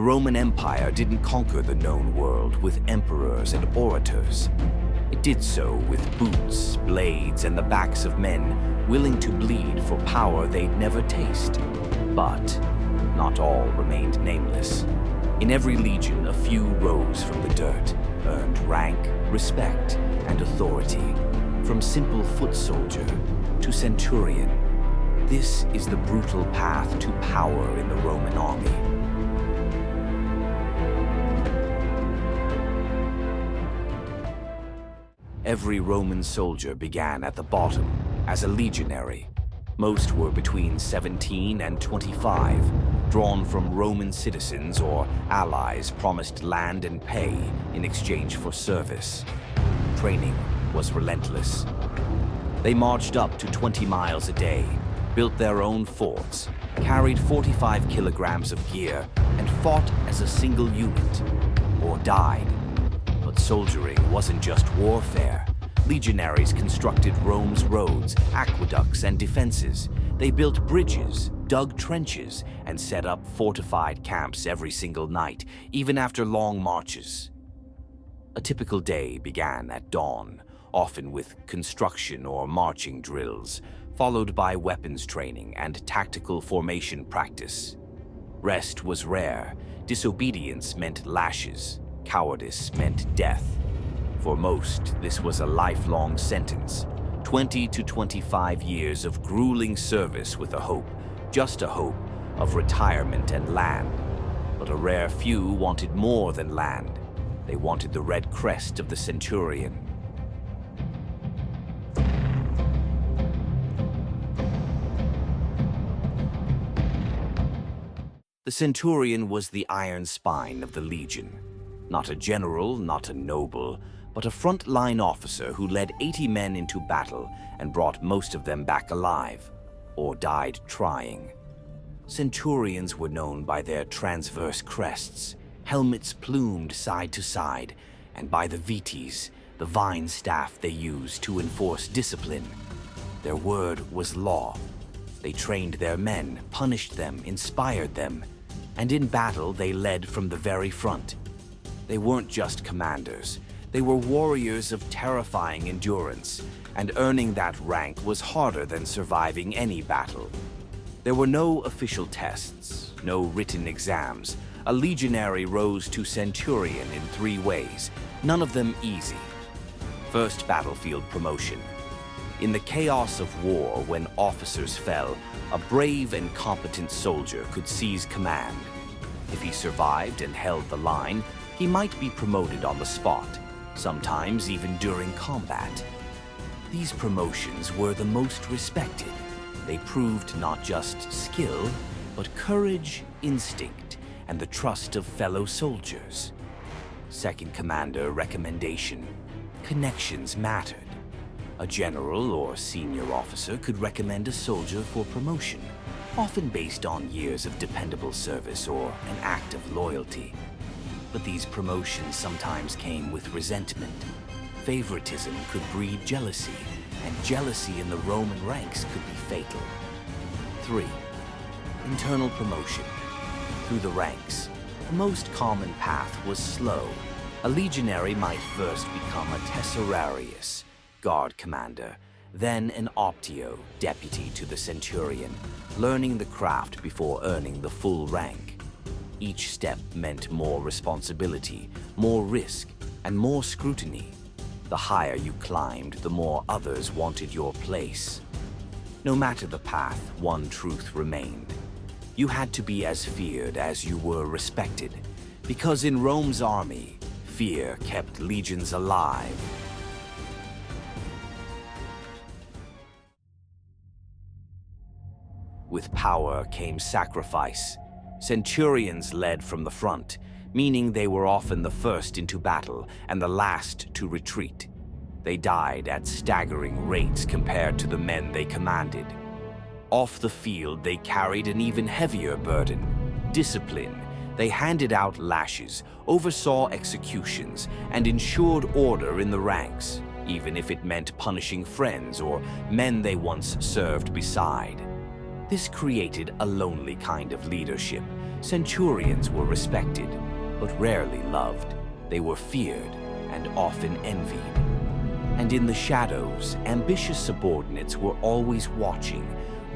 Roman Empire didn't conquer the known world with emperors and orators. It did so with boots, blades, and the backs of men willing to bleed for power they'd never taste. But not all remained nameless. In every legion, a few rose from the dirt, earned rank, respect, and authority, from simple foot soldier to centurion. This is the brutal path to power in the Roman army. Every Roman soldier began at the bottom as a legionary. Most were between 17 and 25, drawn from Roman citizens or allies promised land and pay in exchange for service. Training was relentless. They marched up to 20 miles a day, built their own forts, carried 45 kilograms of gear, and fought as a single unit, or died. But soldiering wasn't just warfare. Legionaries constructed Rome's roads, aqueducts, and defenses. They built bridges, dug trenches, and set up fortified camps every single night, even after long marches. A typical day began at dawn, often with construction or marching drills, followed by weapons training and tactical formation practice. Rest was rare. Disobedience meant lashes. Cowardice meant death. For most, this was a lifelong sentence, 20 to 25 years of grueling service with a hope, just a hope, of retirement and land. But a rare few wanted more than land. They wanted the red crest of the Centurion. The Centurion was the iron spine of the legion. Not a general, not a noble, but a front-line officer who led 80 men into battle and brought most of them back alive, or died trying. Centurions were known by their transverse crests, helmets plumed side to side, and by the vites, the vine staff they used to enforce discipline. Their word was law. They trained their men, punished them, inspired them, and in battle they led from the very front. They weren't just commanders. They were warriors of terrifying endurance, and earning that rank was harder than surviving any battle. There were no official tests, no written exams. A legionary rose to centurion in 3 ways, none of them easy. First, battlefield promotion. In the chaos of war, when officers fell, a brave and competent soldier could seize command. If he survived and held the line, he might be promoted on the spot, sometimes even during combat. These promotions were the most respected. They proved not just skill, but courage, instinct, and the trust of fellow soldiers. Second commander recommendation. Connections mattered. A general or senior officer could recommend a soldier for promotion, often based on years of dependable service or an act of loyalty. But these promotions sometimes came with resentment. Favoritism could breed jealousy, and jealousy in the Roman ranks could be fatal. 3. Internal promotion. Through the ranks, the most common path was slow. A legionary might first become a tesserarius, guard commander, then an optio, deputy to the centurion, learning the craft before earning the full rank. Each step meant more responsibility, more risk, and more scrutiny. The higher you climbed, the more others wanted your place. No matter the path, one truth remained. You had to be as feared as you were respected, because in Rome's army, fear kept legions alive. With power came sacrifice. Centurions led from the front, meaning they were often the first into battle and the last to retreat. They died at staggering rates compared to the men they commanded. Off the field, they carried an even heavier burden: discipline. They handed out lashes, oversaw executions, and ensured order in the ranks, even if it meant punishing friends or men they once served beside. This created a lonely kind of leadership, Centurions were respected, but rarely loved. They were feared and often envied. And in the shadows, ambitious subordinates were always watching,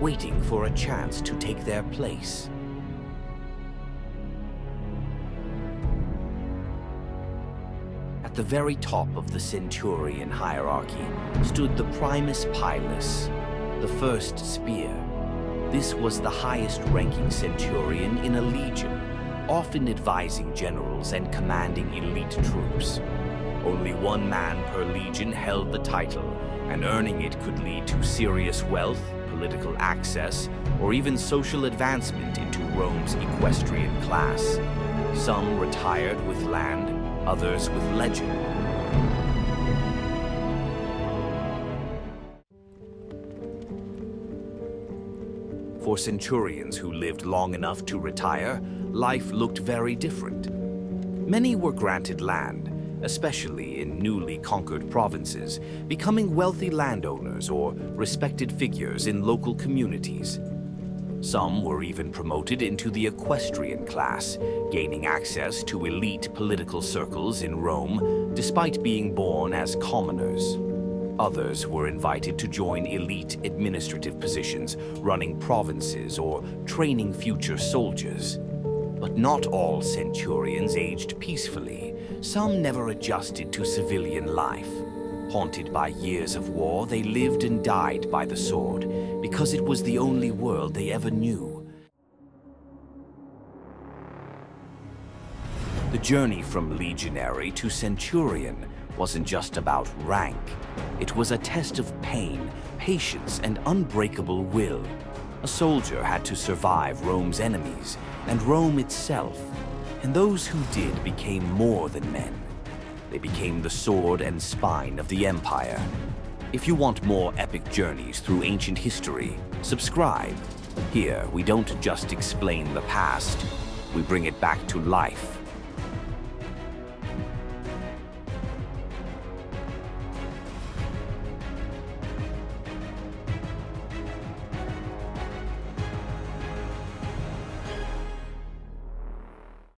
waiting for a chance to take their place. At the very top of the Centurion hierarchy stood the Primus Pilus, the first spear. This was the highest-ranking Centurion in a legion, often advising generals and commanding elite troops. Only one man per legion held the title, and earning it could lead to serious wealth, political access, or even social advancement into Rome's equestrian class. Some retired with land, others with legend. For centurions who lived long enough to retire, life looked very different. Many were granted land, especially in newly conquered provinces, becoming wealthy landowners or respected figures in local communities. Some were even promoted into the equestrian class, gaining access to elite political circles in Rome, despite being born as commoners. Others were invited to join elite administrative positions, running provinces or training future soldiers. But not all centurions aged peacefully. Some never adjusted to civilian life. Haunted by years of war, they lived and died by the sword, because it was the only world they ever knew. The journey from legionary to centurion wasn't just about rank. It was a test of pain, patience, and unbreakable will. A soldier had to survive Rome's enemies, and Rome itself. And those who did became more than men. They became the sword and spine of the empire. If you want more epic journeys through ancient history, subscribe. Here, we don't just explain the past, we bring it back to life.